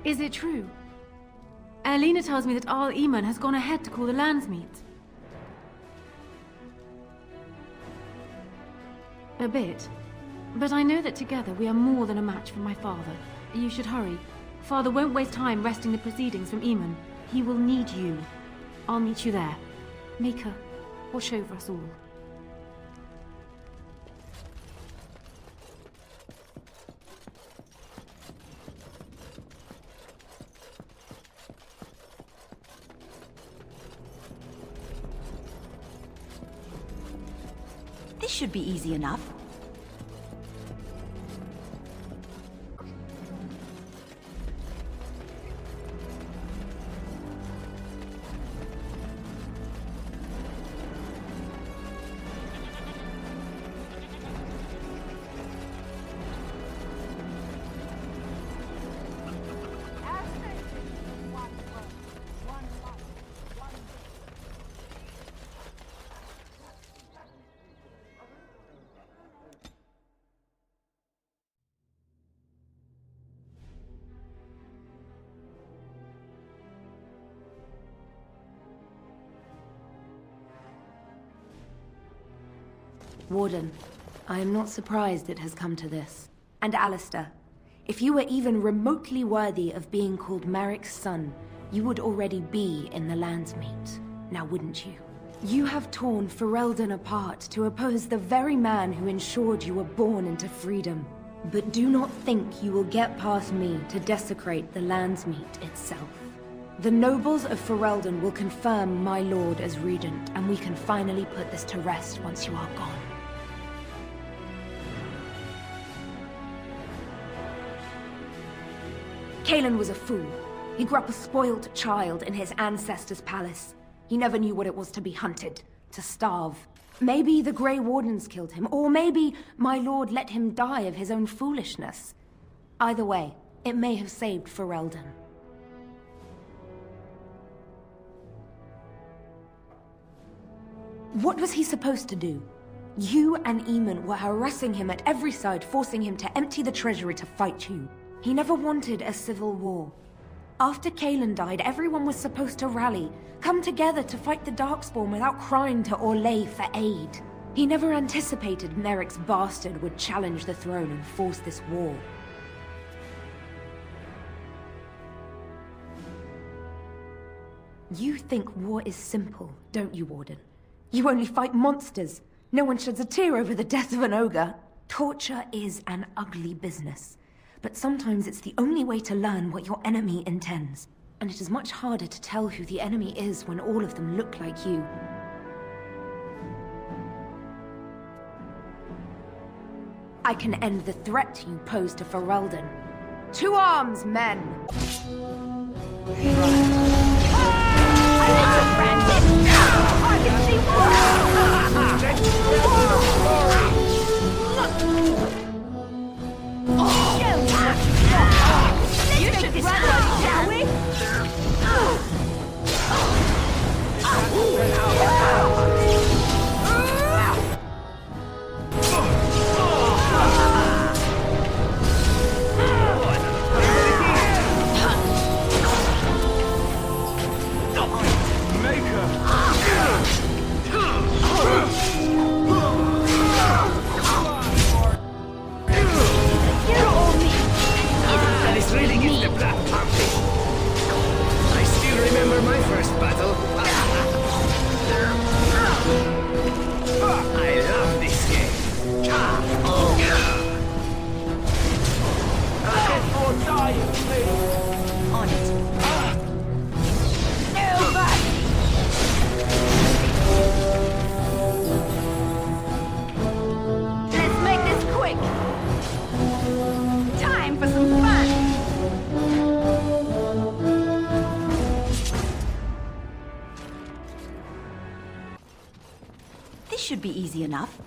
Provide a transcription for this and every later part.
Is it true? Alina tells me that Al Eamon has gone ahead to call the Landsmeet. A bit. But I know that together we are more than a match for my father. You should hurry. Father won't waste time wresting the proceedings from Eamon. He will need you. I'll meet you there. Maker, watch over us all. This should be easy enough. Warden, I am not surprised it has come to this. And Alistair, if you were even remotely worthy of being called Merrick's son, you would already be in the Landsmeet, now wouldn't you? You have torn Ferelden apart to oppose the very man who ensured you were born into freedom. But do not think you will get past me to desecrate the Landsmeet itself. The nobles of Ferelden will confirm my lord as regent, and we can finally put this to rest once you are gone. Cailan was a fool. He grew up a spoiled child in his ancestors' palace. He never knew what it was to be hunted, to starve. Maybe the Grey Wardens killed him, or maybe my lord let him die of his own foolishness. Either way, it may have saved Ferelden. What was he supposed to do? You and Eamon were harassing him at every side, forcing him to empty the treasury to fight you. He never wanted a civil war. After Cailan died, everyone was supposed to rally, come together to fight the Darkspawn without crying to Orlais for aid. He never anticipated Merrick's bastard would challenge the throne and force this war. You think war is simple, don't you, Warden? You only fight monsters. No one sheds a tear over the death of an ogre. Torture is an ugly business. But sometimes it's the only way to learn what your enemy intends. And it is much harder to tell who the enemy is when all of them look like you. I can end the threat you pose to Ferelden. To arms, men! You should run, shall we? Should be easy enough.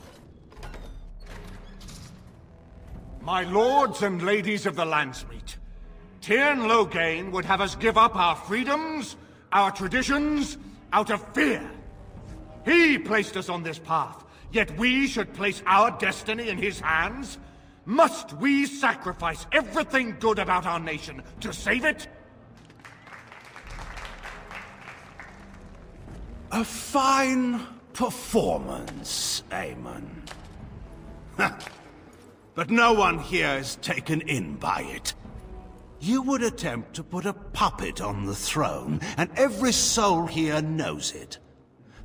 My lords and ladies of the Landsmeet, Tyrn Loghain would have us give up our freedoms, our traditions, out of fear. He placed us on this path, yet we should place our destiny in his hands? Must we sacrifice everything good about our nation to save it? A fine performance, Aemon. But no one here is taken in by it. You would attempt to put a puppet on the throne, and every soul here knows it.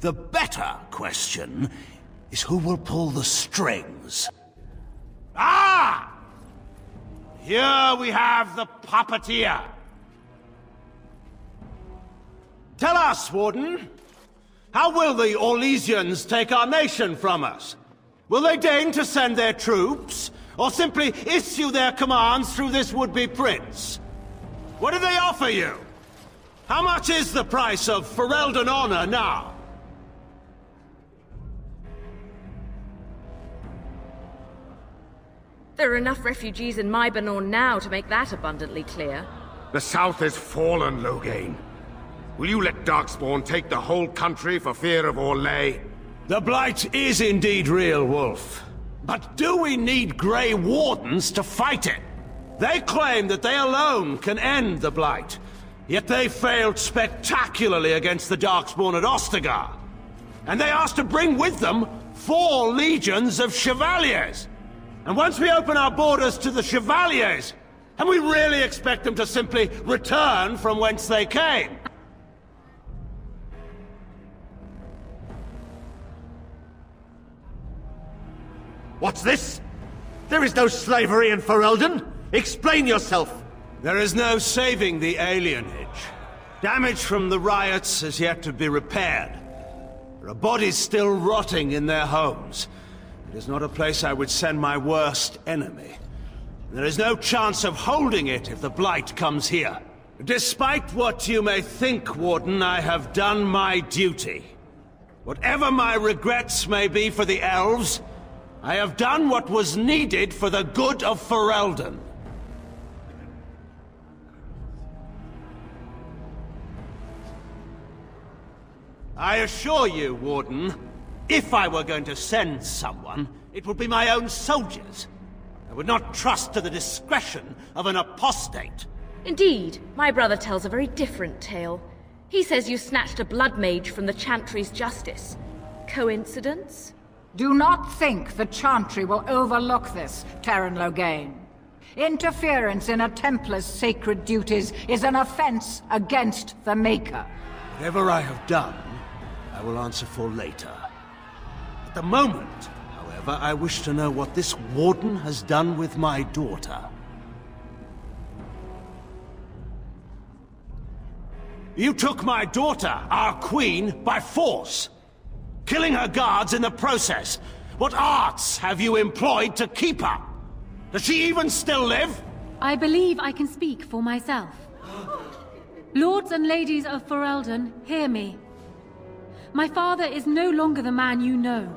The better question is who will pull the strings. Ah! Here we have the puppeteer. Tell us, Warden, how will the Orlesians take our nation from us? Will they deign to send their troops, or simply issue their commands through this would-be prince? What do they offer you? How much is the price of Ferelden honor now? There are enough refugees in Mybanor now to make that abundantly clear. The South is fallen, Loghain. Will you let Darkspawn take the whole country for fear of Orlais? The Blight is indeed real, Wolf. But do we need Grey Wardens to fight it? They claim that they alone can end the Blight, yet they failed spectacularly against the Darkspawn at Ostagar. And they asked to bring with them 4 legions of Chevaliers. And once we open our borders to the Chevaliers, and we really expect them to simply return from whence they came? What's this? There is no slavery in Ferelden. Explain yourself. There is no saving the alienage. Damage from the riots has yet to be repaired. There are bodies still rotting in their homes. It is not a place I would send my worst enemy. There is no chance of holding it if the Blight comes here. Despite what you may think, Warden, I have done my duty. Whatever my regrets may be for the elves, I have done what was needed for the good of Ferelden. I assure you, Warden, if I were going to send someone, it would be my own soldiers. I would not trust to the discretion of an apostate. Indeed, my brother tells a very different tale. He says you snatched a blood mage from the Chantry's justice. Coincidence? Do not think the Chantry will overlook this, Terran Loghain. Interference in a Templar's sacred duties is an offense against the Maker. Whatever I have done, I will answer for later. At the moment, however, I wish to know what this Warden has done with my daughter. You took my daughter, our queen, by force, killing her guards in the process. What arts have you employed to keep her? Does she even still live? I believe I can speak for myself. Lords and ladies of Ferelden, hear me. My father is no longer the man you know.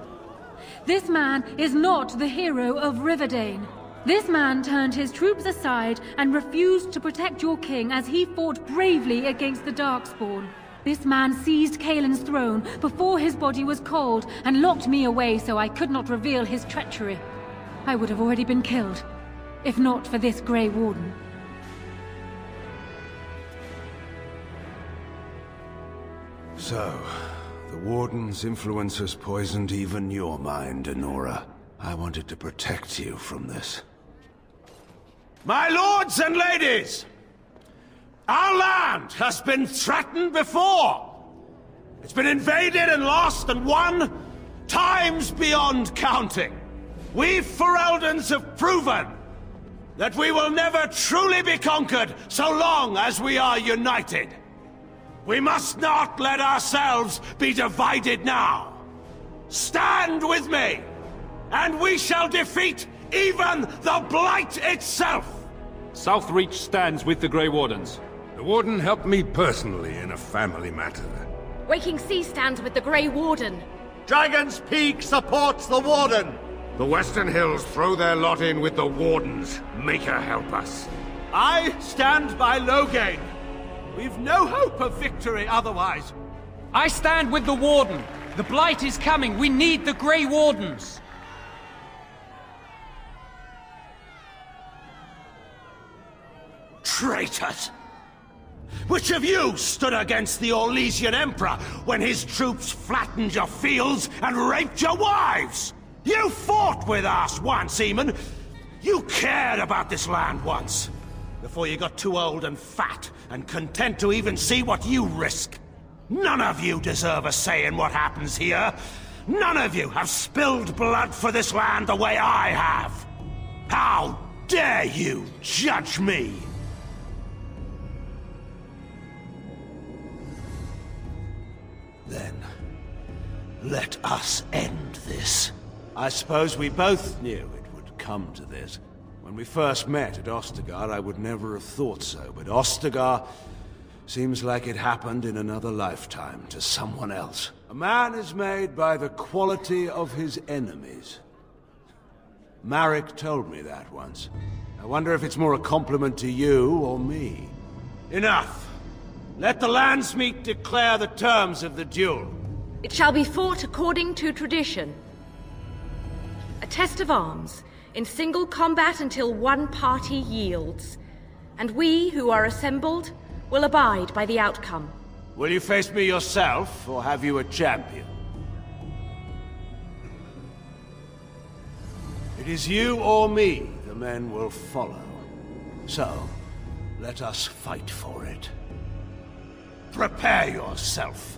This man is not the hero of Riverdane. This man turned his troops aside and refused to protect your king as he fought bravely against the Darkspawn. This man seized Kaelin's throne before his body was cold and locked me away so I could not reveal his treachery. I would have already been killed, if not for this Grey Warden. So, the Warden's influence has poisoned even your mind, Enora. I wanted to protect you from this. My lords and ladies! Our land has been threatened before! It's been invaded and lost and won times beyond counting. We Fereldans have proven that we will never truly be conquered so long as we are united. We must not let ourselves be divided now. Stand with me, and we shall defeat even the Blight itself! Southreach stands with the Grey Wardens. The Warden helped me personally in a family matter. Waking Sea stands with the Grey Warden. Dragon's Peak supports the Warden! The Western Hills throw their lot in with the Wardens. Make her help us. I stand by Loghain. We've no hope of victory otherwise. I stand with the Warden. The Blight is coming. We need the Grey Wardens. Traitors! Which of you stood against the Orlesian Emperor when his troops flattened your fields and raped your wives? You fought with us once, Eamon. You cared about this land once. Before you got too old and fat and content to even see what you risk. None of you deserve a say in what happens here. None of you have spilled blood for this land the way I have. How dare you judge me? Then, let us end this. I suppose we both knew it would come to this. When we first met at Ostagar, I would never have thought so, but Ostagar seems like it happened in another lifetime to someone else. A man is made by the quality of his enemies. Marek told me that once. I wonder if it's more a compliment to you or me. Enough! Let the Landsmeet declare the terms of the duel. It shall be fought according to tradition. A test of arms, in single combat until one party yields. And we, who are assembled, will abide by the outcome. Will you face me yourself, or have you a champion? It is you or me the men will follow. So, let us fight for it. Prepare yourself.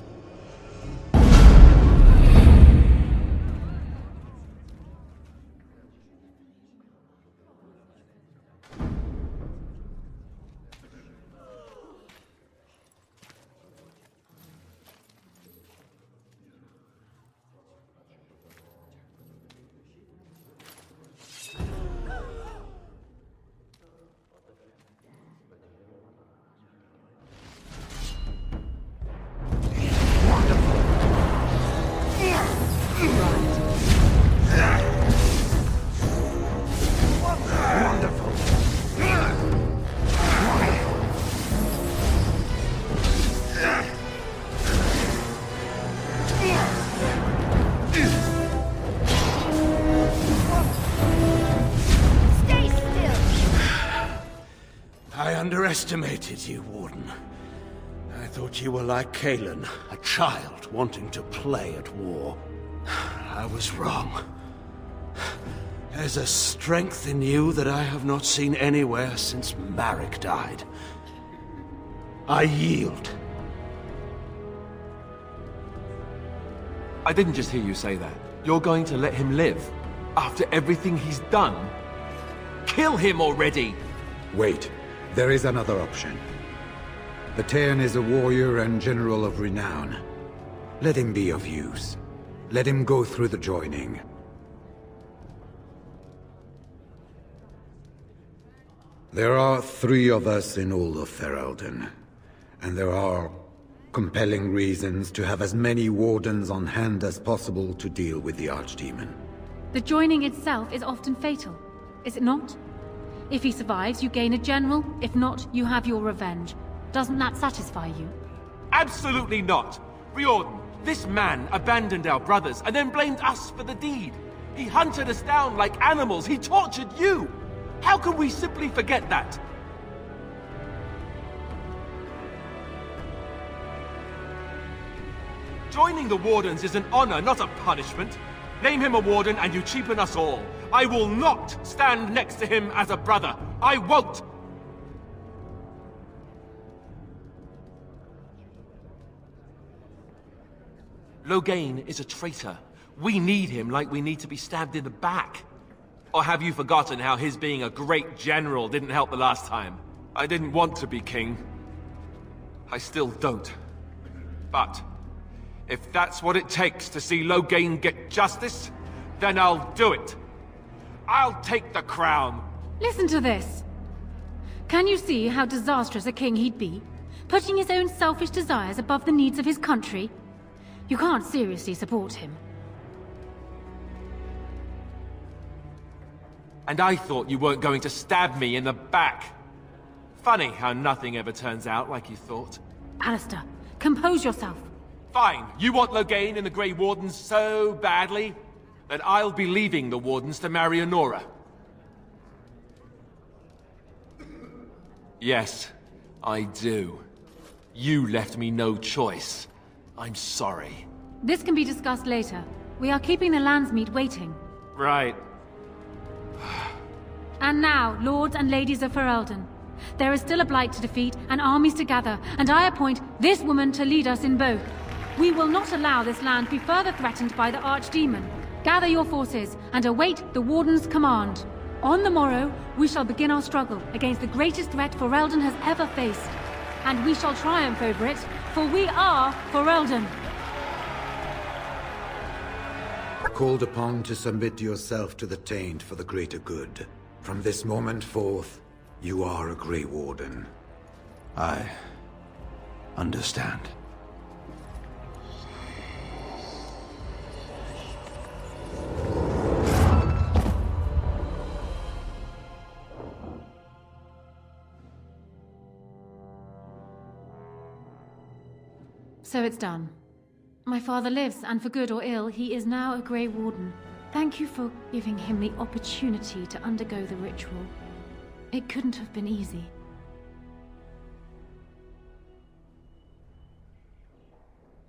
I underestimated you, Warden. I thought you were like Kalen, a child wanting to play at war. I was wrong. There's a strength in you that I have not seen anywhere since Marek died. I yield. I didn't just hear you say that. You're going to let him live? After everything he's done? Kill him already! Wait. There is another option. The Teyrn is a warrior and general of renown. Let him be of use. Let him go through the joining. There are 3 of us in all of Ferelden, and there are compelling reasons to have as many wardens on hand as possible to deal with the Archdemon. The joining itself is often fatal, is it not? If he survives, you gain a general. If not, you have your revenge. Doesn't that satisfy you? Absolutely not! Riordan, this man abandoned our brothers and then blamed us for the deed. He hunted us down like animals. He tortured you! How can we simply forget that? Joining the Wardens is an honor, not a punishment. Name him a Warden and you cheapen us all. I will not stand next to him as a brother. I won't! Loghain is a traitor. We need him like we need to be stabbed in the back. Or have you forgotten how his being a great general didn't help the last time? I didn't want to be king. I still don't. But if that's what it takes to see Loghain get justice, then I'll do it. I'll take the crown. Listen to this. Can you see how disastrous a king he'd be? Putting his own selfish desires above the needs of his country? You can't seriously support him. And I thought you weren't going to stab me in the back. Funny how nothing ever turns out like you thought. Alistair, compose yourself. Fine, you want Loghain and the Grey Wardens so badly? Then I'll be leaving the Wardens to marry Honora. Yes, I do. You left me no choice. I'm sorry. This can be discussed later. We are keeping the Landsmeet waiting. Right. And now, lords and ladies of Ferelden, there is still a blight to defeat and armies to gather, and I appoint this woman to lead us in both. We will not allow this land be further threatened by the Archdemon. Gather your forces and await the Warden's command. On the morrow, we shall begin our struggle against the greatest threat Ferelden has ever faced. And we shall triumph over it, for we are Ferelden. Called upon to submit yourself to the Taint for the greater good. From this moment forth, you are a Grey Warden. I understand. So it's done. My father lives, and for good or ill, he is now a Grey Warden. Thank you for giving him the opportunity to undergo the ritual. It couldn't have been easy.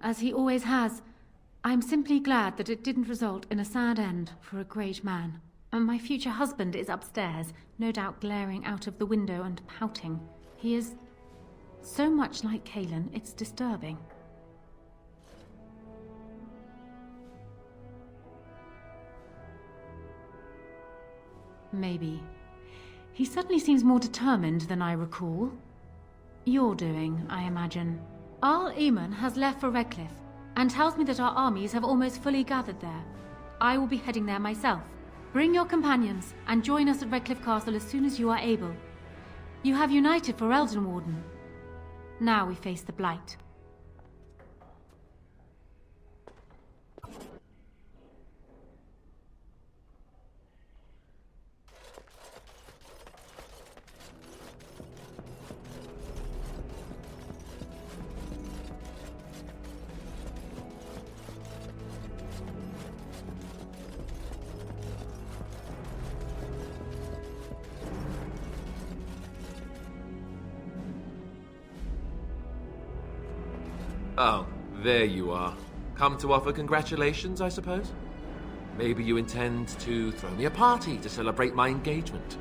As he always has, I'm simply glad that it didn't result in a sad end for a great man. And my future husband is upstairs, no doubt glaring out of the window and pouting. He is so much like Cailan, it's disturbing. Maybe. He certainly seems more determined than I recall. You're doing, I imagine. Arl Eamon has left for Redklif, and tells me that our armies have almost fully gathered there. I will be heading there myself. Bring your companions, and join us at Redklif Castle as soon as you are able. You have united for Elden Warden. Now we face the Blight. Oh, there you are. Come to offer congratulations, I suppose? Maybe you intend to throw me a party to celebrate my engagement.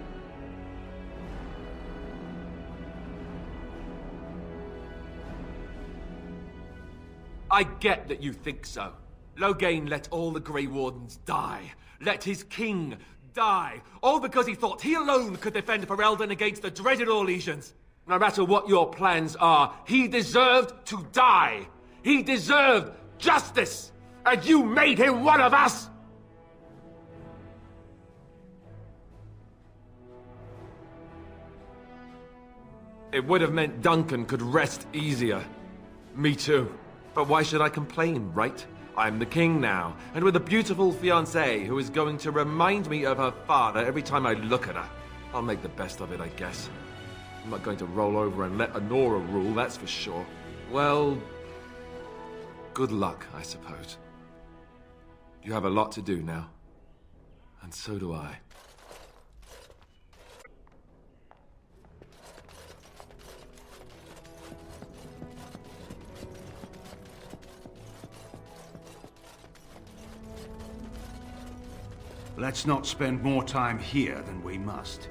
I get that you think so. Loghain let all the Grey Wardens die. Let his king die. All because he thought he alone could defend Ferelden against the dreaded Orlesians. No matter what your plans are, he deserved to die. He deserved justice. And you made him one of us! It would have meant Duncan could rest easier. Me too. But why should I complain, right? I'm the king now, and with a beautiful fiancée who is going to remind me of her father every time I look at her. I'll make the best of it, I guess. I'm not going to roll over and let Honora rule, that's for sure. Well, good luck, I suppose. You have a lot to do now. And so do I. Let's not spend more time here than we must.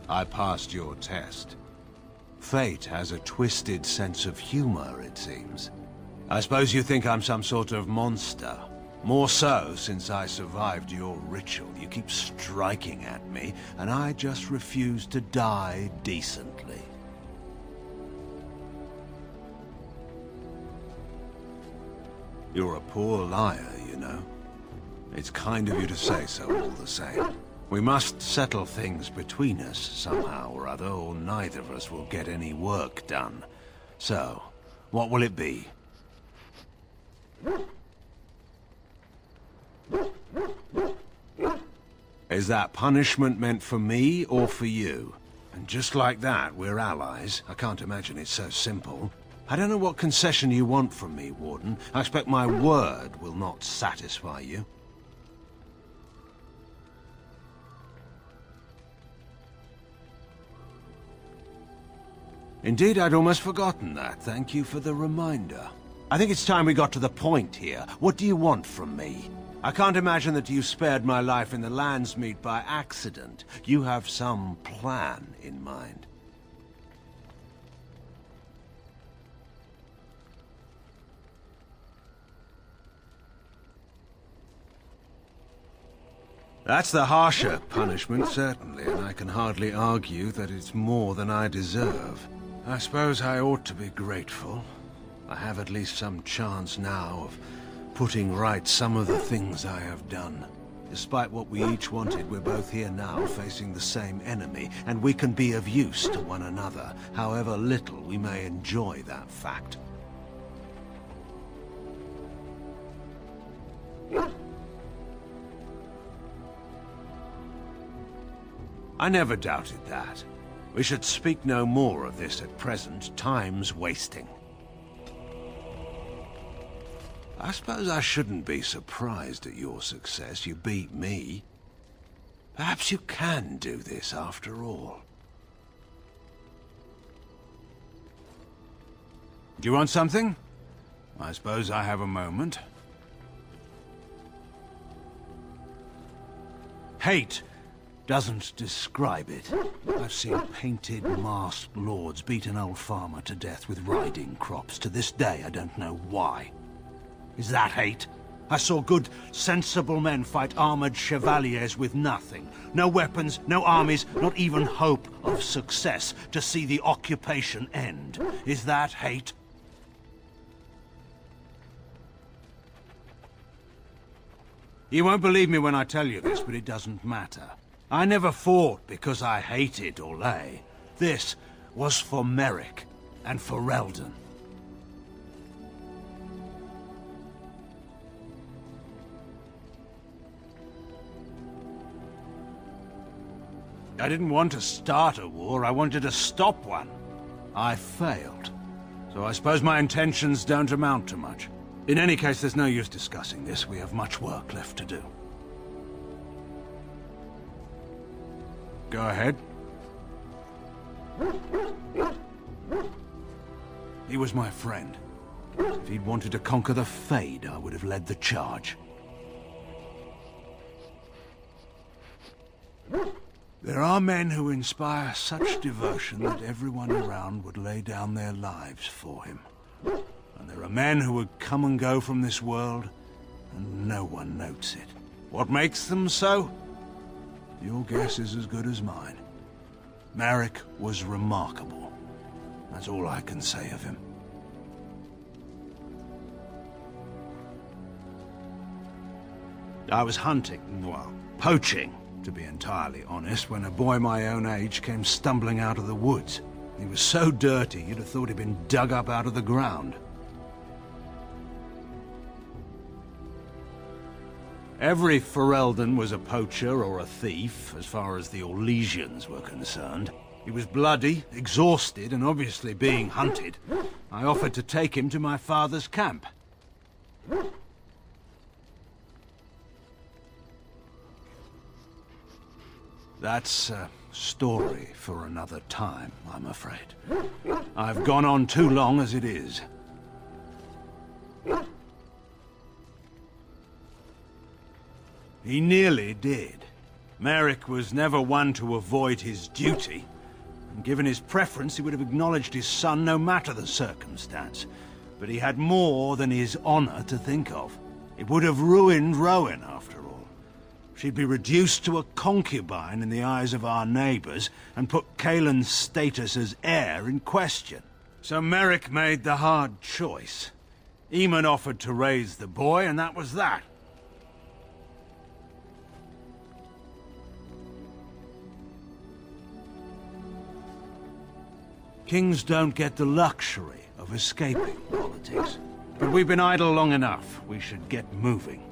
I passed your test. Fate has a twisted sense of humor, it seems. I suppose you think I'm some sort of monster. More so since I survived your ritual. You keep striking at me, and I just refuse to die decently. You're a poor liar, you know. It's kind of you to say so all the same. We must settle things between us somehow or other, or neither of us will get any work done. So, what will it be? Is that punishment meant for me or for you? And just like that, we're allies. I can't imagine it's so simple. I don't know what concession you want from me, Warden. I expect my word will not satisfy you. Indeed, I'd almost forgotten that. Thank you for the reminder. I think it's time we got to the point here. What do you want from me? I can't imagine that you spared my life in the Landsmeet by accident. You have some plan in mind. That's the harsher punishment, certainly, and I can hardly argue that it's more than I deserve. I suppose I ought to be grateful. I have at least some chance now of putting right some of the things I have done. Despite what we each wanted, we're both here now facing the same enemy, and we can be of use to one another, however little we may enjoy that fact. I never doubted that. We should speak no more of this at present. Time's wasting. I suppose I shouldn't be surprised at your success. You beat me. Perhaps you can do this after all. Do you want something? I suppose I have a moment. Hate doesn't describe it. I've seen painted, masked lords beat an old farmer to death with riding crops. To this day, I don't know why. Is that hate? I saw good, sensible men fight armored chevaliers with nothing. No weapons, no armies, not even hope of success to see the occupation end. Is that hate? You won't believe me when I tell you this, but it doesn't matter. I never fought because I hated Orlais. This was for Merrick and for Eldon. I didn't want to start a war, I wanted to stop one. I failed. So I suppose my intentions don't amount to much. In any case, there's no use discussing this. We have much work left to do. Go ahead. He was my friend. If he'd wanted to conquer the Fade, I would have led the charge. There are men who inspire such devotion that everyone around would lay down their lives for him. And there are men who would come and go from this world, and no one notes it. What makes them so? Your guess is as good as mine. Merrick was remarkable. That's all I can say of him. I was hunting, well, poaching, to be entirely honest, when a boy my own age came stumbling out of the woods. He was so dirty, you'd have thought he'd been dug up out of the ground. Every Ferelden was a poacher or a thief, as far as the Orlesians were concerned. He was bloody, exhausted, and obviously being hunted. I offered to take him to my father's camp. That's a story for another time, I'm afraid. I've gone on too long as it is. He nearly did. Merrick was never one to avoid his duty. And given his preference, he would have acknowledged his son no matter the circumstance. But he had more than his honor to think of. It would have ruined Rowan, after all. She'd be reduced to a concubine in the eyes of our neighbors, and put Kaelin's status as heir in question. So Merrick made the hard choice. Eamon offered to raise the boy, and that was that. Kings don't get the luxury of escaping politics. But we've been idle long enough. We should get moving.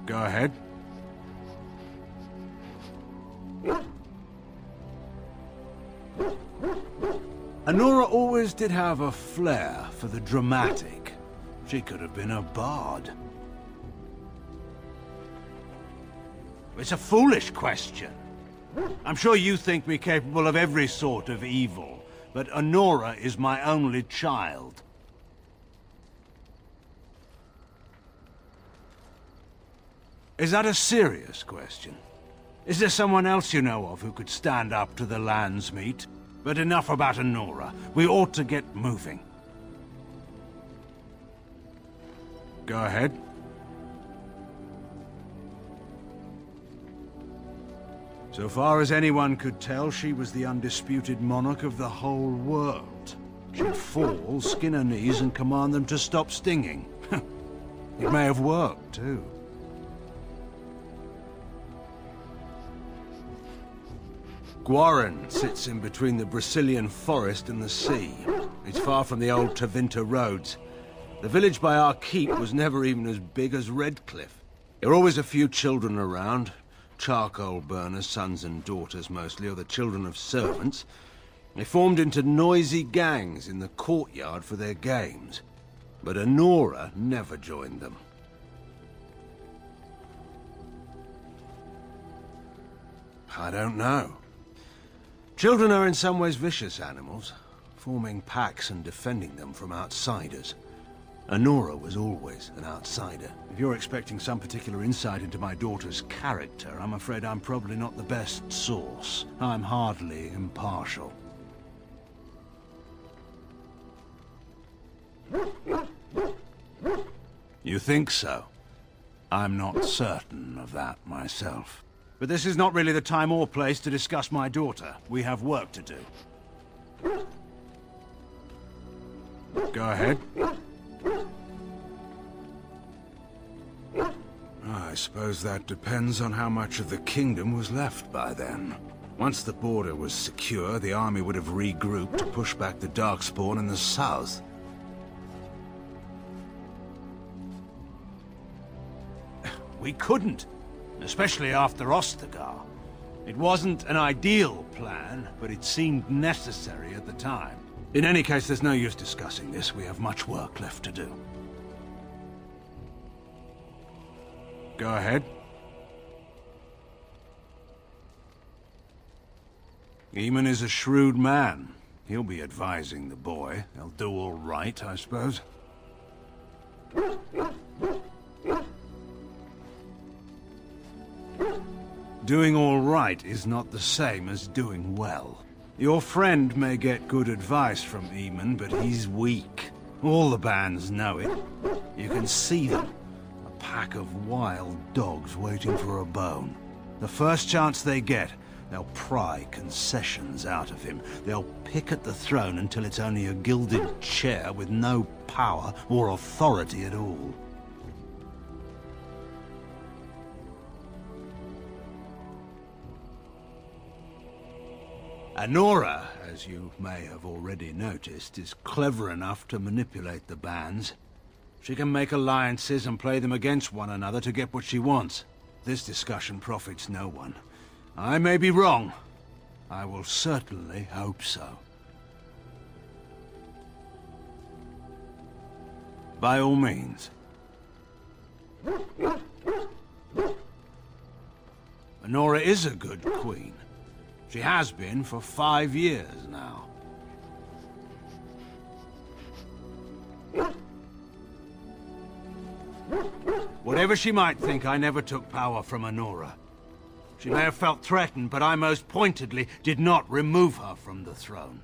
Go ahead. Anora always did have a flair for the dramatic. She could have been a bard. It's a foolish question. I'm sure you think me capable of every sort of evil, but Anora is my only child. Is that a serious question? Is there someone else you know of who could stand up to the Landsmeet? But enough about Anora. We ought to get moving. Go ahead. So far as anyone could tell, she was the undisputed monarch of the whole world. She'd fall, skin her knees, and command them to stop stinging. It may have worked, too. Guarin sits in between the Brazilian forest and the sea. It's far from the old Tevinter roads. The village by our keep was never even as big as Redklif. There were always a few children around. Charcoal burners, sons and daughters mostly, or the children of servants. They formed into noisy gangs in the courtyard for their games. But Anora never joined them. I don't know. Children are in some ways vicious animals, forming packs and defending them from outsiders. Anora was always an outsider. If you're expecting some particular insight into my daughter's character, I'm afraid I'm probably not the best source. I'm hardly impartial. You think so? I'm not certain of that myself. But this is not really the time or place to discuss my daughter. We have work to do. Go ahead. I suppose that depends on how much of the kingdom was left by then. Once the border was secure, the army would have regrouped to push back the Darkspawn in the south. We couldn't, especially after Ostagar. It wasn't an ideal plan, but it seemed necessary at the time. In any case, there's no use discussing this. We have much work left to do. Go ahead. Eamon is a shrewd man. He'll be advising the boy. They'll do all right, I suppose. Doing all right is not the same as doing well. Your friend may get good advice from Eamon, but he's weak. All the bands know it. You can see them. A pack of wild dogs waiting for a bone. The first chance they get, they'll pry concessions out of him. They'll pick at the throne until it's only a gilded chair with no power or authority at all. Anora, as you may have already noticed, is clever enough to manipulate the bands. She can make alliances and play them against one another to get what she wants. This discussion profits no one. I may be wrong. I will certainly hope so. By all means. Anora is a good queen. She has been for 5 years now. Whatever she might think, I never took power from Anora. She may have felt threatened, but I most pointedly did not remove her from the throne.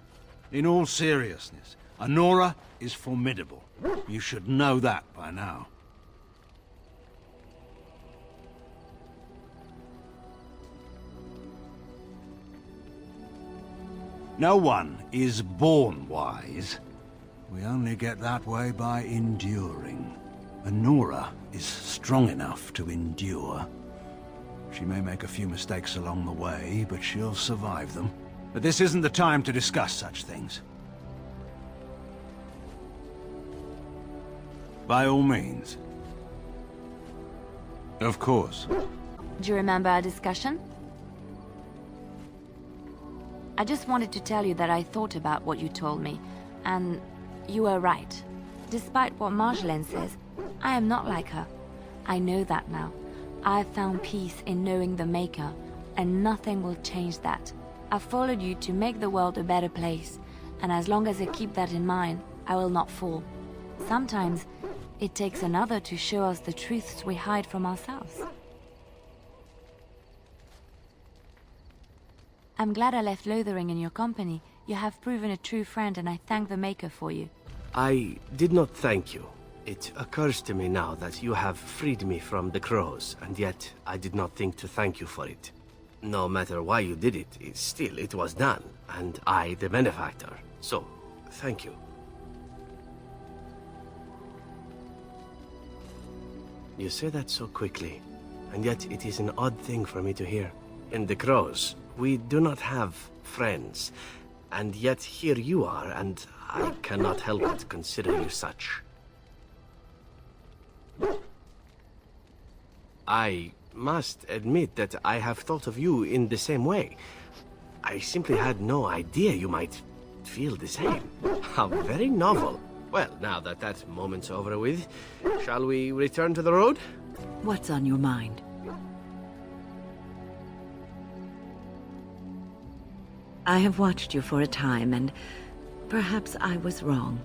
In all seriousness, Anora is formidable. You should know that by now. No one is born wise. We only get that way by enduring. Anora is strong enough to endure. She may make a few mistakes along the way, but she'll survive them. But this isn't the time to discuss such things. By all means. Of course. Do you remember our discussion? I just wanted to tell you that I thought about what you told me, and you were right. Despite what Marjolaine says, I am not like her. I know that now. I've found peace in knowing the Maker, and nothing will change that. I've followed you to make the world a better place, and as long as I keep that in mind, I will not fall. Sometimes, it takes another to show us the truths we hide from ourselves. I'm glad I left Lothering in your company. You have proven a true friend, and I thank the Maker for you. I did not thank you. It occurs to me now that you have freed me from the crows, and yet I did not think to thank you for it. No matter why you did it, it was done, and I the benefactor. So, thank you. You say that so quickly, and yet it is an odd thing for me to hear. In the crows, we do not have friends, and yet here you are, and I cannot help but consider you such. I must admit that I have thought of you in the same way. I simply had no idea you might feel the same. How very novel. Well, now that that moment's over with, shall we return to the road? What's on your mind? I have watched you for a time, and perhaps I was wrong.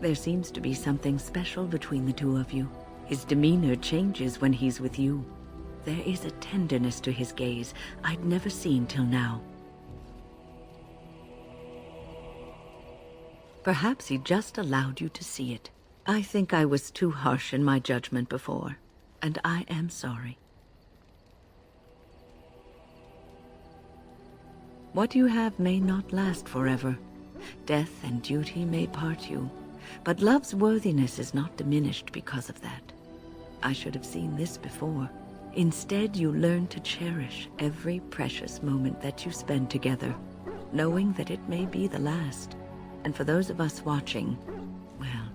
There seems to be something special between the two of you. His demeanor changes when he's with you. There is a tenderness to his gaze I'd never seen till now. Perhaps he just allowed you to see it. I think I was too harsh in my judgment before, and I am sorry. What you have may not last forever. Death and duty may part you, but love's worthiness is not diminished because of that. I should have seen this before. Instead, you learn to cherish every precious moment that you spend together, knowing that it may be the last. And for those of us watching, well,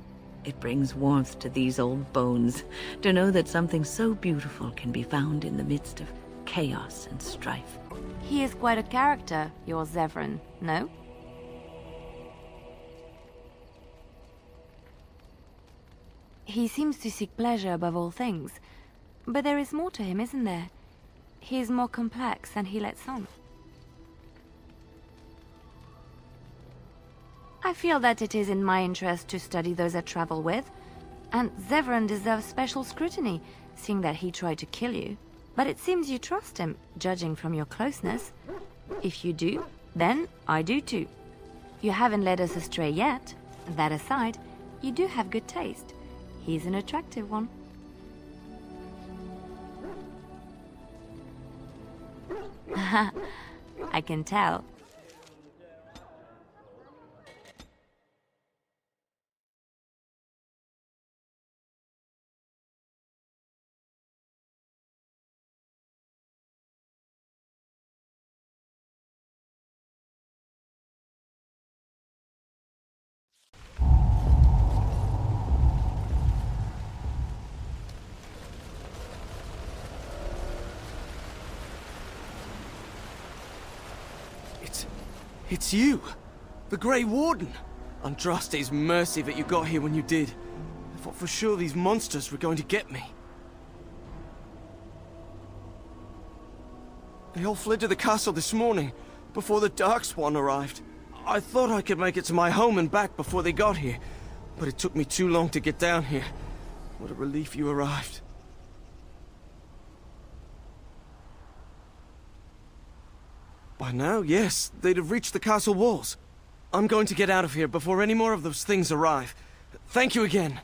it brings warmth to these old bones to know that something so beautiful can be found in the midst of chaos and strife. He is quite a character, your Zevran, no? He seems to seek pleasure above all things. But there is more to him, isn't there? He is more complex than he lets on. I feel that it is in my interest to study those I travel with. And Zevran deserves special scrutiny, seeing that he tried to kill you. But it seems you trust him, judging from your closeness. If you do, then I do too. You haven't led us astray yet. That aside, you do have good taste. He's an attractive one. I can tell. It's you! The Grey Warden! Andraste's mercy that you got here when you did. I thought for sure these monsters were going to get me. They all fled to the castle this morning, before the Darkspawn arrived. I thought I could make it to my home and back before they got here, but it took me too long to get down here. What a relief you arrived. By now, yes, they'd have reached the castle walls. I'm going to get out of here before any more of those things arrive. Thank you again.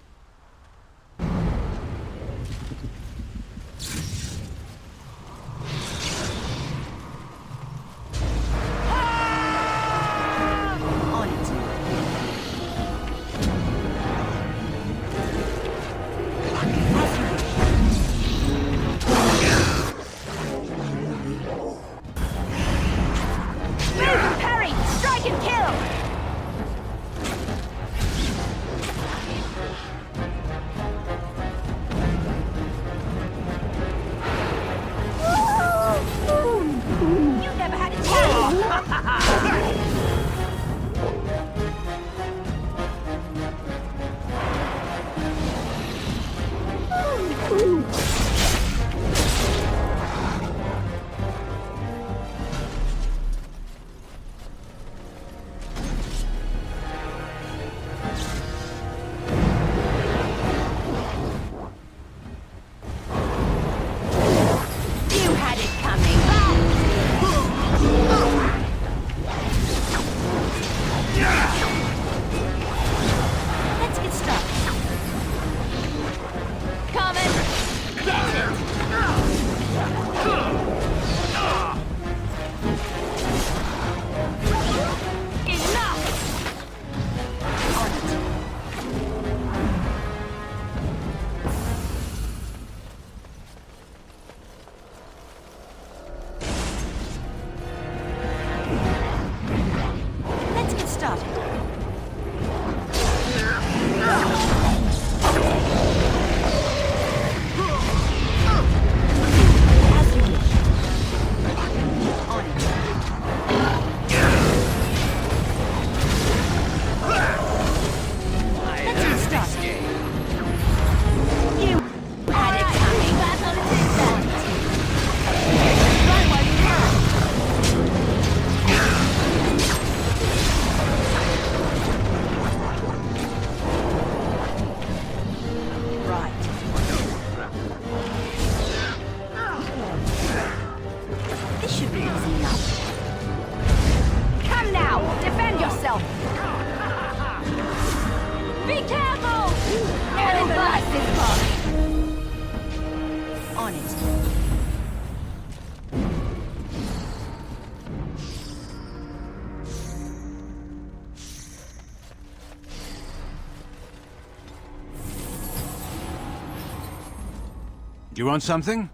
Do you want something?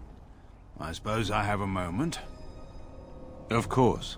I suppose I have a moment. Of course.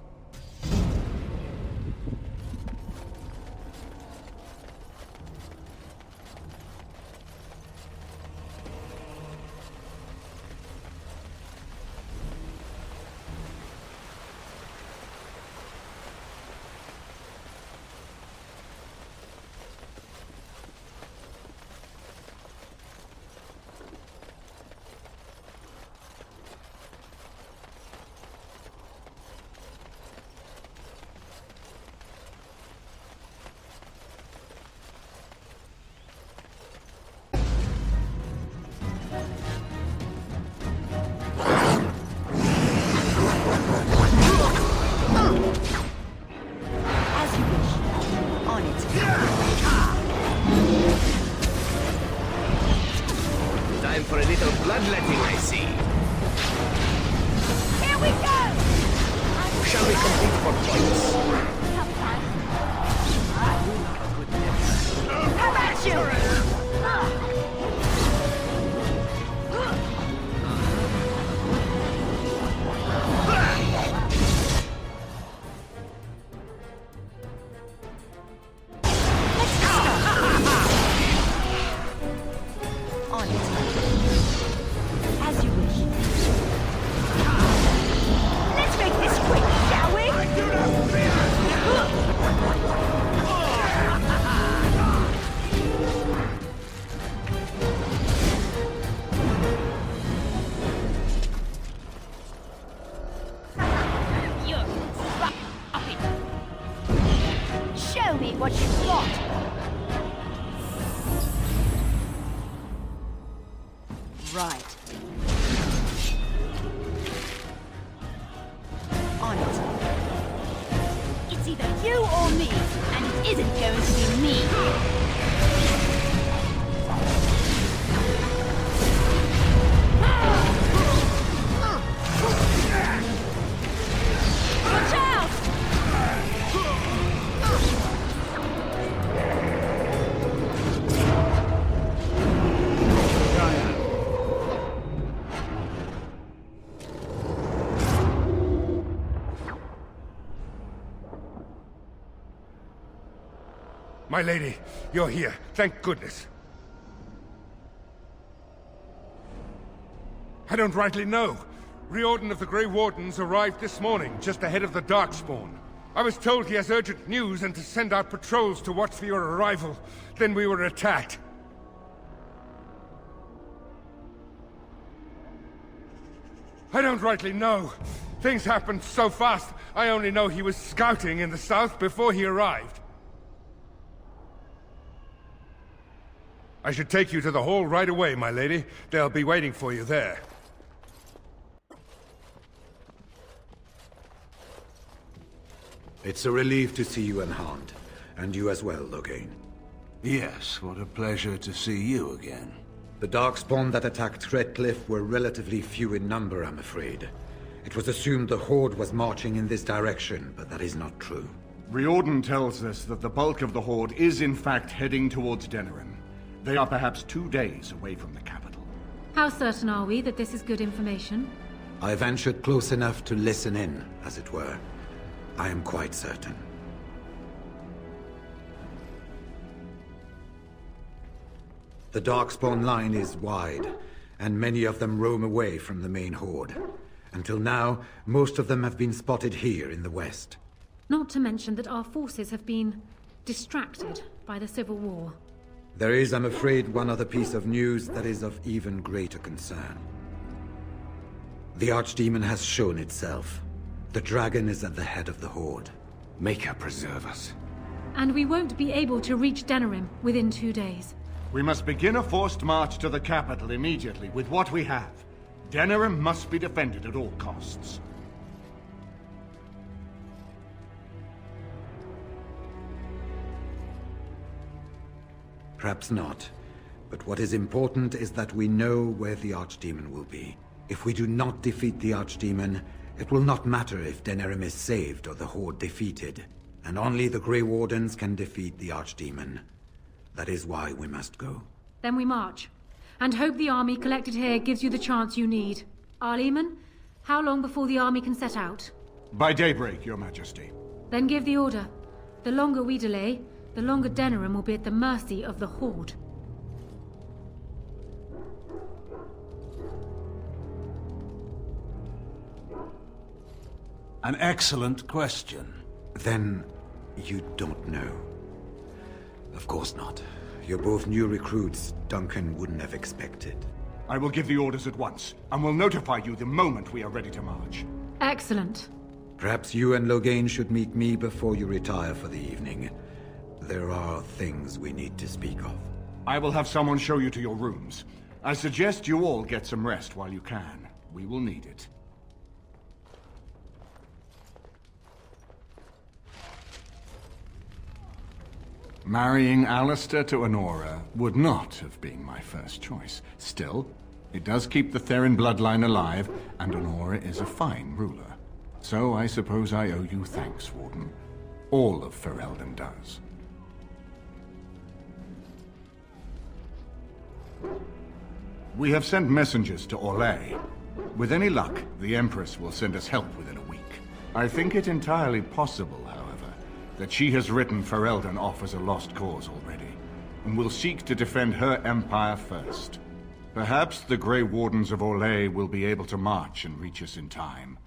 Time for a little bloodletting, I see. Here we go! Shall we compete for points? How about you? What you got? Right. On it. It's either you or me, and it isn't going to be me. Watch out! My lady, you're here. Thank goodness. I don't rightly know. Riordan of the Grey Wardens arrived this morning, just ahead of the Darkspawn. I was told he has urgent news and to send out patrols to watch for your arrival. Then we were attacked. I don't rightly know. Things happened so fast, I only know he was scouting in the south before he arrived. I should take you to the hall right away, my lady. They'll be waiting for you there. It's a relief to see you unharmed. And you as well, Loghain. Yes, what a pleasure to see you again. The Darkspawn that attacked Redklif were relatively few in number, I'm afraid. It was assumed the Horde was marching in this direction, but that is not true. Riordan tells us that the bulk of the Horde is in fact heading towards Denerim. They are perhaps 2 days away from the capital. How certain are we that this is good information? I ventured close enough to listen in, as it were. I am quite certain. The Darkspawn line is wide, and many of them roam away from the main Horde. Until now, most of them have been spotted here in the west. Not to mention that our forces have been distracted by the Civil War. There is, I'm afraid, one other piece of news that is of even greater concern. The Archdemon has shown itself. The dragon is at the head of the Horde. Make her preserve us. And we won't be able to reach Denerim within 2 days. We must begin a forced march to the capital immediately with what we have. Denerim must be defended at all costs. Perhaps not. But what is important is that we know where the Archdemon will be. If we do not defeat the Archdemon, it will not matter if Denerim is saved or the Horde defeated. And only the Grey Wardens can defeat the Archdemon. That is why we must go. Then we march. And hope the army collected here gives you the chance you need. Arleman, how long before the army can set out? By daybreak, Your Majesty. Then give the order. The longer we delay, the longer Denerim will be at the mercy of the Horde. An excellent question. Then, you don't know. Of course not. You're both new recruits Duncan wouldn't have expected. I will give the orders at once, and will notify you the moment we are ready to march. Excellent. Perhaps you and Loghain should meet me before you retire for the evening. There are things we need to speak of. I will have someone show you to your rooms. I suggest you all get some rest while you can. We will need it. Marrying Alistair to Honora would not have been my first choice. Still, it does keep the Theron bloodline alive, and Honora is a fine ruler. So I suppose I owe you thanks, Warden. All of Ferelden does. We have sent messengers to Orlais. With any luck, the Empress will send us help within a week. I think it entirely possible, however, that she has written Ferelden off as a lost cause already, and will seek to defend her empire first. Perhaps the Grey Wardens of Orlais will be able to march and reach us in time.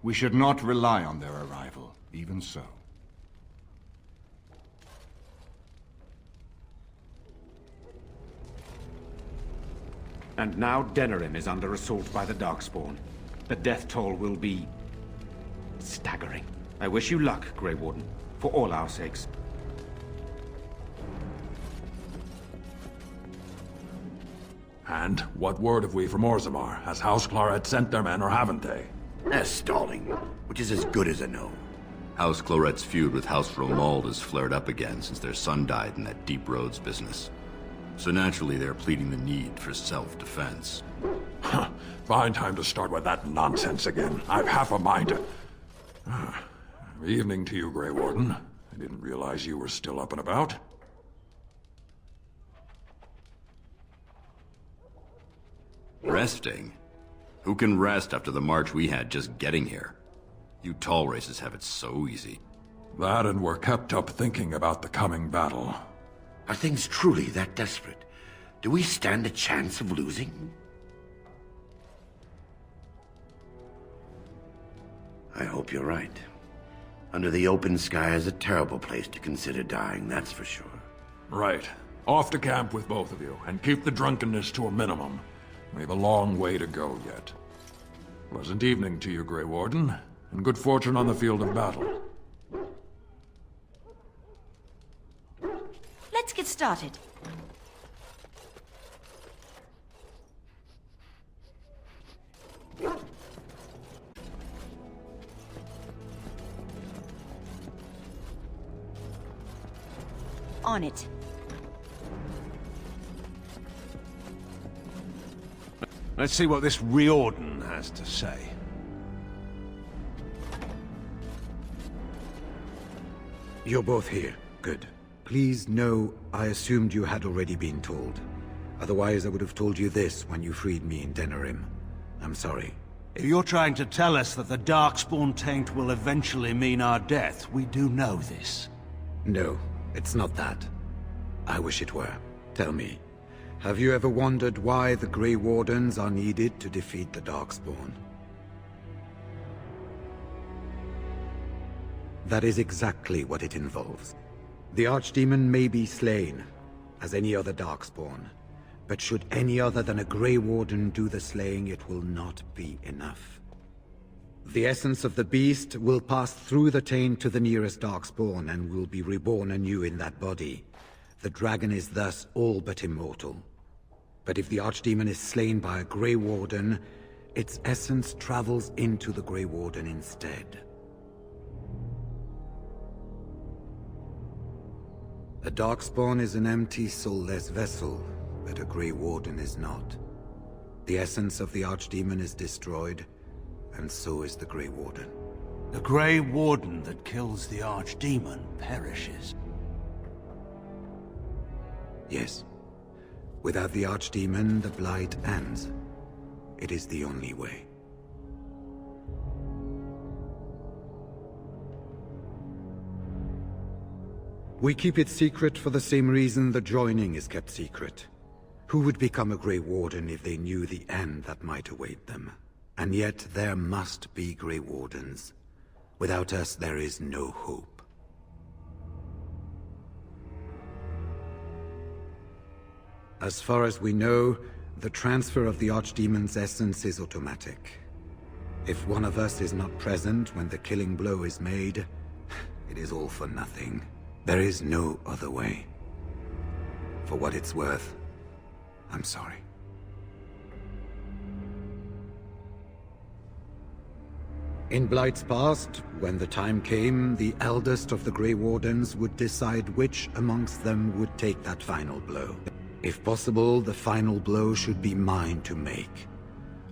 We should not rely on their arrival, even so. And now Denerim is under assault by the Darkspawn. The death toll will be staggering. I wish you luck, Grey Warden, for all our sakes. And what word have we from Orzammar? Has House Clorette sent their men, or haven't they? They're stalling, which is as good as a no. House Clorette's feud with House Romuald has flared up again since their son died in that Deep Roads business. So naturally, they're pleading the need for self-defense. Fine time to start with that nonsense again. I've half a mind to... Evening to you, Grey Warden. I didn't realize you were still up and about. Resting? Who can rest after the march we had just getting here? You tall races have it so easy. That, and we're kept up thinking about the coming battle. Are things truly that desperate? Do we stand a chance of losing? I hope you're right. Under the open sky is a terrible place to consider dying, that's for sure. Right. Off to camp with both of you, and keep the drunkenness to a minimum. We have a long way to go yet. Pleasant evening to you, Grey Warden, and good fortune on the field of battle. Let's get started. On it. Let's see what this Riordan has to say. You're both here. Good. Please know I assumed you had already been told. Otherwise I would have told you this when you freed me in Denerim. I'm sorry. If you're trying to tell us that the Darkspawn taint will eventually mean our death, we do know this. No, it's not that. I wish it were. Tell me, have you ever wondered why the Grey Wardens are needed to defeat the Darkspawn? That is exactly what it involves. The Archdemon may be slain, as any other Darkspawn, but should any other than a Grey Warden do the slaying, it will not be enough. The essence of the beast will pass through the taint to the nearest Darkspawn and will be reborn anew in that body. The dragon is thus all but immortal. But if the Archdemon is slain by a Grey Warden, its essence travels into the Grey Warden instead. A Darkspawn is an empty, soulless vessel, but a Grey Warden is not. The essence of the Archdemon is destroyed, and so is the Grey Warden. The Grey Warden that kills the Archdemon perishes. Yes. Without the Archdemon, the Blight ends. It is the only way. We keep it secret for the same reason the joining is kept secret. Who would become a Grey Warden if they knew the end that might await them? And yet there must be Grey Wardens. Without us, there is no hope. As far as we know, the transfer of the Archdemon's essence is automatic. If one of us is not present when the killing blow is made, it is all for nothing. There is no other way. For what it's worth, I'm sorry. In Blight's past, when the time came, the eldest of the Grey Wardens would decide which amongst them would take that final blow. If possible, the final blow should be mine to make.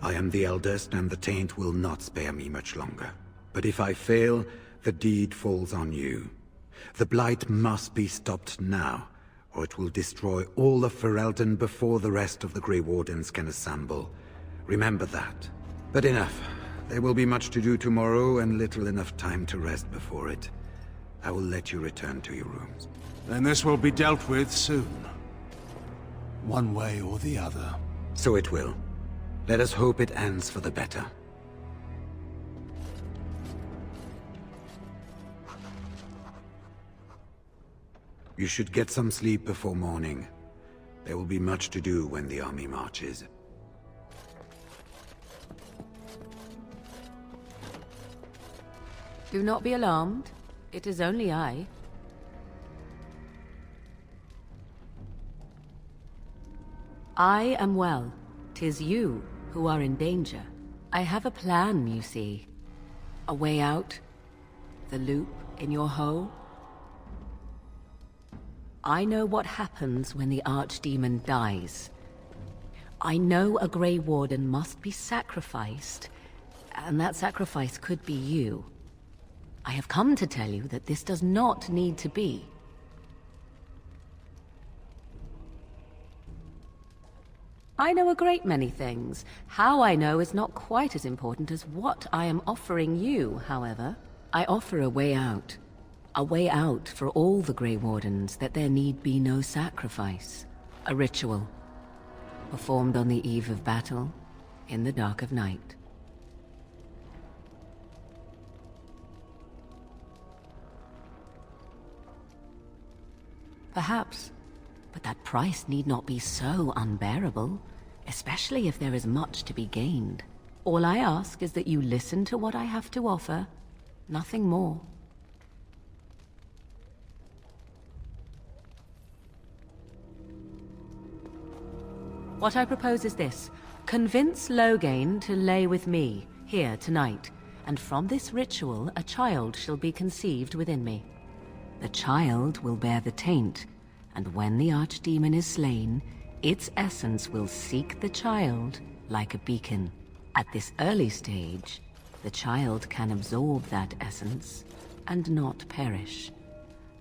I am the eldest, and the taint will not spare me much longer. But if I fail, the deed falls on you. The Blight must be stopped now, or it will destroy all of Ferelden before the rest of the Grey Wardens can assemble. Remember that. But enough. There will be much to do tomorrow, and little enough time to rest before it. I will let you return to your rooms. Then this will be dealt with soon. One way or the other. So it will. Let us hope it ends for the better. You should get some sleep before morning. There will be much to do when the army marches. Do not be alarmed. It is only I. I am well. 'Tis you who are in danger. I have a plan, you see. A way out. The loop in your hole. I know what happens when the Archdemon dies. I know a Grey Warden must be sacrificed, and that sacrifice could be you. I have come to tell you that this does not need to be. I know a great many things. How I know is not quite as important as what I am offering you, however. I offer a way out. A way out for all the Grey Wardens, that there need be no sacrifice. A ritual, performed on the eve of battle, in the dark of night. Perhaps. But that price need not be so unbearable, especially if there is much to be gained. All I ask is that you listen to what I have to offer, nothing more. What I propose is this. Convince Loghain to lay with me, here tonight, and from this ritual a child shall be conceived within me. The child will bear the taint, and when the archdemon is slain, its essence will seek the child like a beacon. At this early stage, the child can absorb that essence and not perish.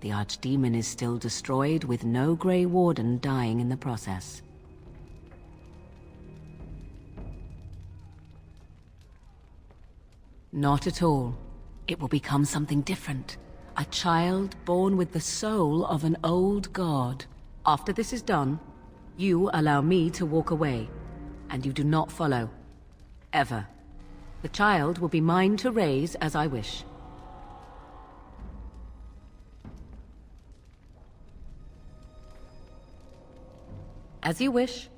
The archdemon is still destroyed with no Grey Warden dying in the process. Not at all. It will become something different. A child born with the soul of an old god. After this is done, you allow me to walk away, and you do not follow. Ever. The child will be mine to raise as I wish. As you wish.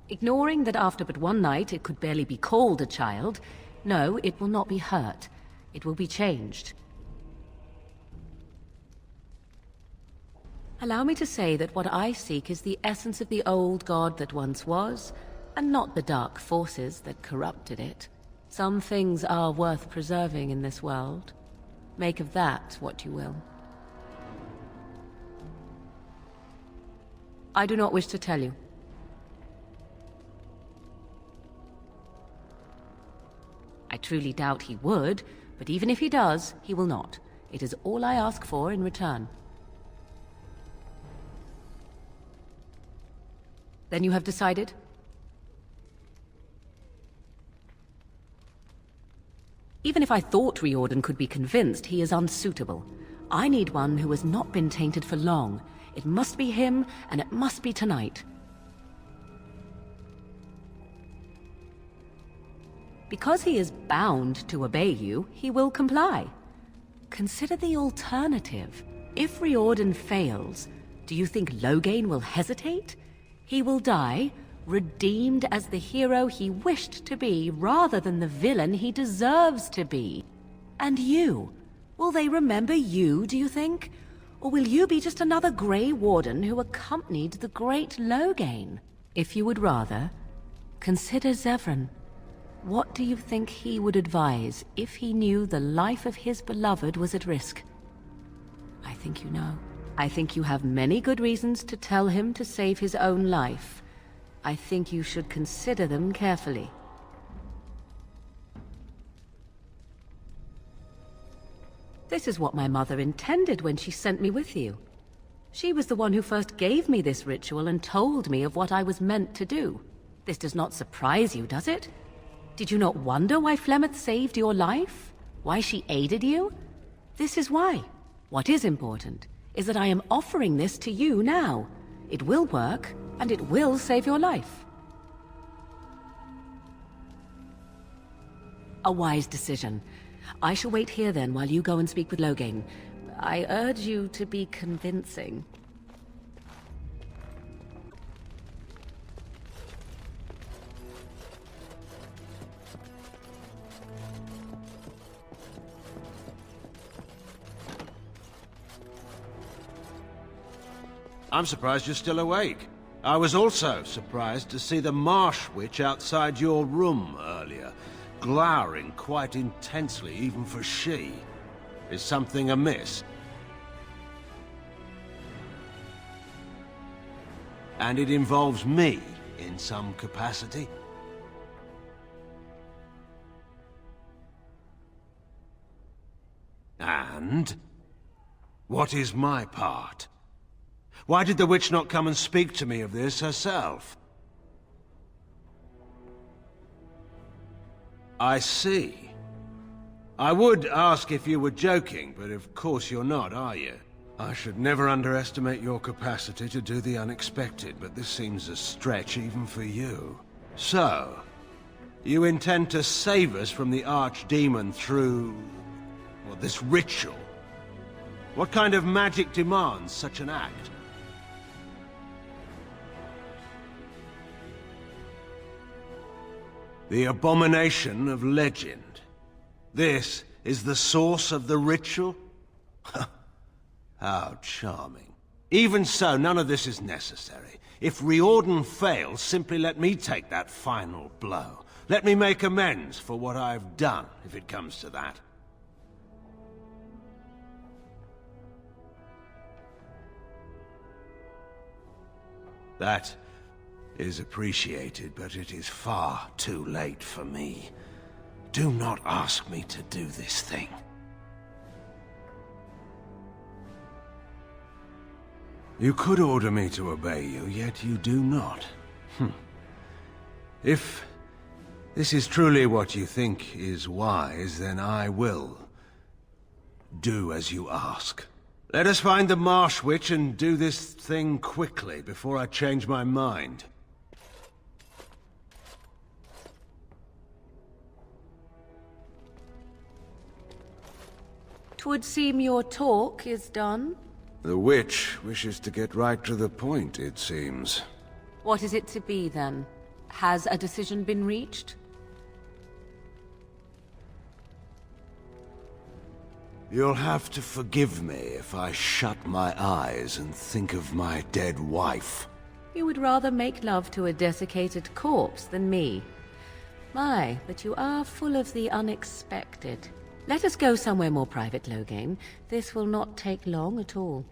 Ignoring that after but one night it could barely be called a child, no, it will not be hurt. It will be changed. Allow me to say that what I seek is the essence of the old god that once was, and not the dark forces that corrupted it. Some things are worth preserving in this world. Make of that what you will. I do not wish to tell you. I truly doubt he would, but even if he does, he will not. It is all I ask for in return. Then you have decided? Even if I thought Riordan could be convinced, he is unsuitable. I need one who has not been tainted for long. It must be him, and it must be tonight. Because he is bound to obey you, he will comply. Consider the alternative. If Riordan fails, do you think Loghain will hesitate? He will die, redeemed as the hero he wished to be, rather than the villain he deserves to be. And you? Will they remember you, do you think? Or will you be just another Grey Warden who accompanied the great Loghain? If you would rather, consider Zevran. What do you think he would advise if he knew the life of his beloved was at risk? I think you know. I think you have many good reasons to tell him to save his own life. I think you should consider them carefully. This is what my mother intended when she sent me with you. She was the one who first gave me this ritual and told me of what I was meant to do. This does not surprise you, does it? Did you not wonder why Flemeth saved your life? Why she aided you? This is why. What is important is that I am offering this to you now. It will work, and it will save your life. A wise decision. I shall wait here then while you go and speak with Loghain. I urge you to be convincing. I'm surprised you're still awake. I was also surprised to see the Marsh Witch outside your room earlier, glowering quite intensely even for she. Is something amiss? And it involves me in some capacity? And? What is my part? Why did the witch not come and speak to me of this herself? I see. I would ask if you were joking, but of course you're not, are you? I should never underestimate your capacity to do the unexpected, but this seems a stretch even for you. So, you intend to save us from the Archdemon through... Or this ritual? What kind of magic demands such an act? The abomination of legend. This is the source of the ritual? How charming. Even so, none of this is necessary. If Riordan fails, simply let me take that final blow. Let me make amends for what I've done, if it comes to that. That is appreciated, but it is far too late for me. Do not ask me to do this thing. You could order me to obey you, yet you do not. If this is truly what you think is wise, then I will do as you ask. Let us find the Marsh Witch and do this thing quickly before I change my mind. 'Twould seem your talk is done. The witch wishes to get right to the point, it seems. What is it to be, then? Has a decision been reached? You'll have to forgive me if I shut my eyes and think of my dead wife. You would rather make love to a desiccated corpse than me. My, but you are full of the unexpected. Let us go somewhere more private, Loghain. This will not take long at all.